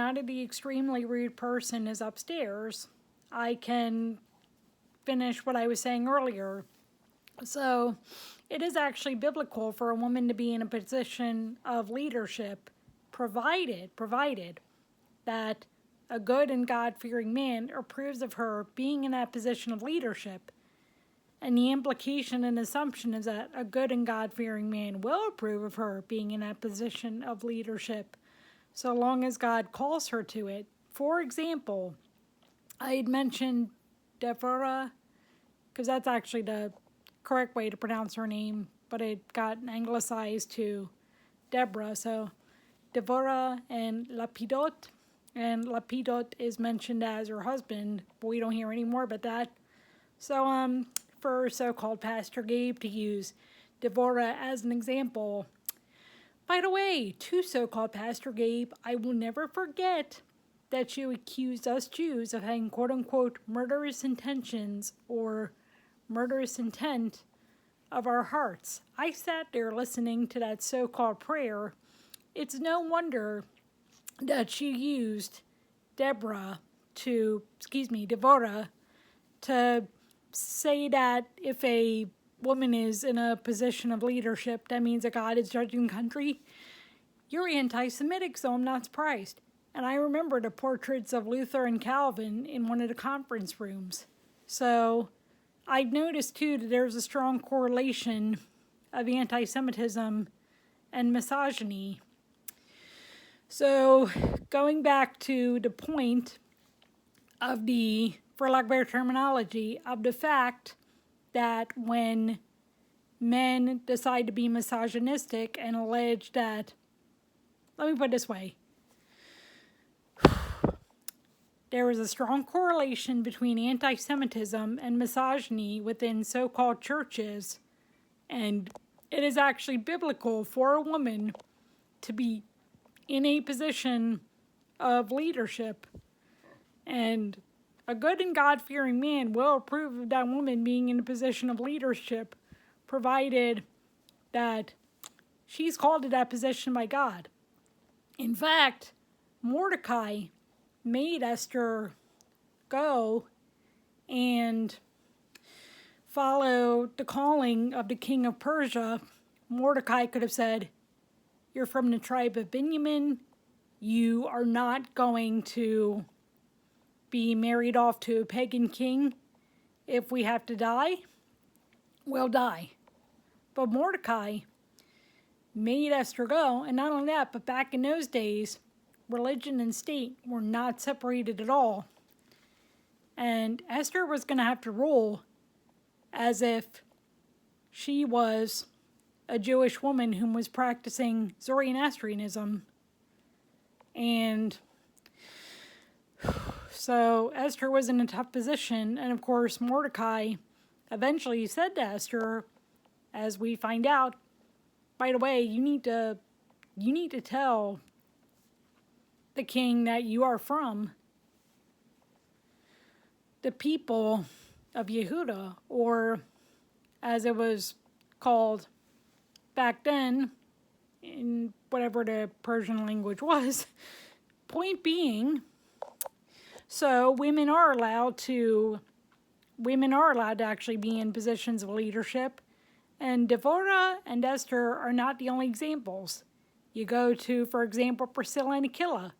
now that the extremely rude person is upstairs, I can finish what I was saying earlier. So, it is actually biblical for a woman to be in a position of leadership, provided that a good and God-fearing man approves of her being in that position of leadership. And the implication and assumption is that a good and God-fearing man will approve of her being in that position of leadership, so long as God calls her to it. For example, I had mentioned Deborah, because that's actually the correct way to pronounce her name, but it got anglicized to Deborah. So Deborah and Lapidot, and Lapidot is mentioned as her husband, but we don't hear any more about that. So for so-called Pastor Gabe to use Deborah as an example. By the way, to so-called Pastor Gabe, I will never forget that you accused us Jews of having quote-unquote murderous intentions or murderous intent of our hearts. I sat there listening to that so-called prayer. It's no wonder that you used Deborah to say that if a woman is in a position of leadership, that means that God is judging the country. You're anti-Semitic, so I'm not surprised. And I remember the portraits of Luther and Calvin in one of the conference rooms. So I noticed, too, that there's a strong correlation of anti-Semitism and misogyny. So going back to the point of the, for lack of better terminology, of the fact that when men decide to be misogynistic and allege that, let me put it this way, there is a strong correlation between anti-Semitism and misogyny within so-called churches, and it is actually biblical for a woman to be in a position of leadership, and a good and God-fearing man will approve of that woman being in a position of leadership, provided that she's called to that position by God. In fact, Mordecai made Esther go and follow the calling of the king of Persia. Mordecai could have said, "You're from the tribe of Benjamin. You are not going to be married off to a pagan king. If we have to die, we'll die." But Mordecai made Esther go, and not only that, but back in those days, religion and state were not separated at all. And Esther was going to have to rule as if she was a Jewish woman who was practicing Zoroastrianism. And so Esther was in a tough position, and of course Mordecai eventually said to Esther, as we find out, by the way, you need to tell the king that you are from the people of Yehuda, or as it was called back then, in whatever the Persian language was. Point being, so women are allowed to actually be in positions of leadership, and Deborah and Esther are not the only examples. You go to, for example, Priscilla and Aquila.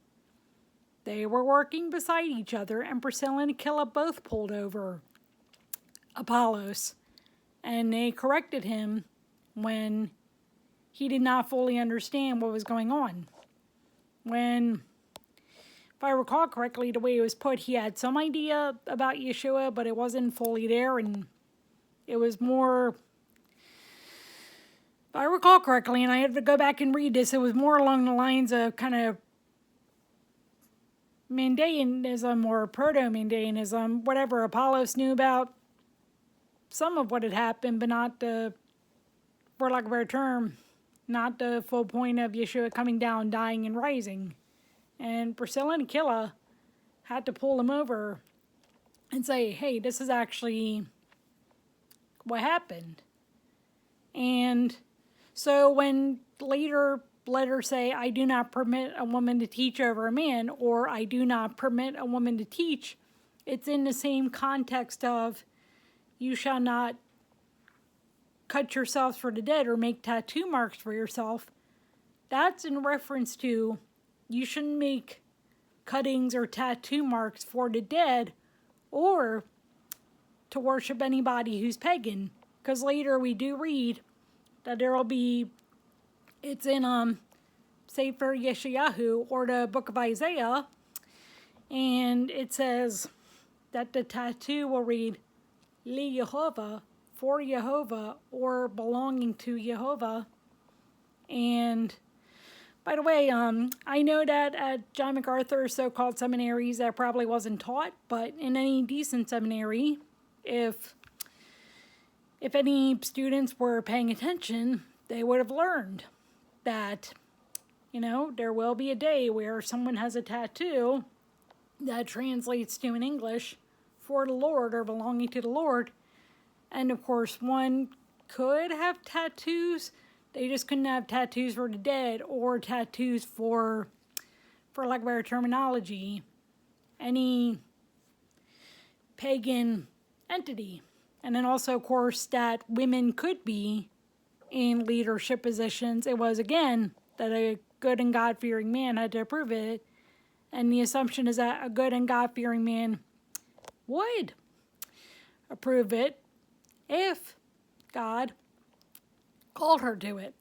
They were working beside each other, and Priscilla and Aquila both pulled over Apollos, and they corrected him when he did not fully understand what was going on. When, if I recall correctly, the way it was put, he had some idea about Yeshua, but it wasn't fully there, and it was more, if I recall correctly, and I have to go back and read this, it was more along the lines of kind of Mandaeanism or proto-Mandaeanism, whatever. Apollos knew about some of what had happened, but not the, for lack of a better term, not the full point of Yeshua coming down, dying, and rising. And Priscilla and Aquila had to pull him over and say, hey, this is actually what happened. And so when later let her say, I do not permit a woman to teach over a man, or I do not permit a woman to teach, it's in the same context of you shall not cut yourself for the dead or make tattoo marks for yourself. That's in reference to you shouldn't make cuttings or tattoo marks for the dead or to worship anybody who's pagan. Because later we do read that there will be, it's in Sefer Yeshayahu or the book of Isaiah, and it says that the tattoo will read Li Yehovah, for Yehovah, or belonging to Yehovah. And by the way, I know that at John MacArthur's so-called seminaries that probably wasn't taught, but in any decent seminary, if any students were paying attention, they would have learned that, there will be a day where someone has a tattoo that translates to in English for the Lord or belonging to the Lord. And of course, one could have tattoos. They just couldn't have tattoos for the dead or tattoos for lack of better terminology, any pagan entity. And then also, of course, that women could be in leadership positions. It was, again, that a good and God-fearing man had to approve it. And the assumption is that a good and God-fearing man would approve it if God called her to it.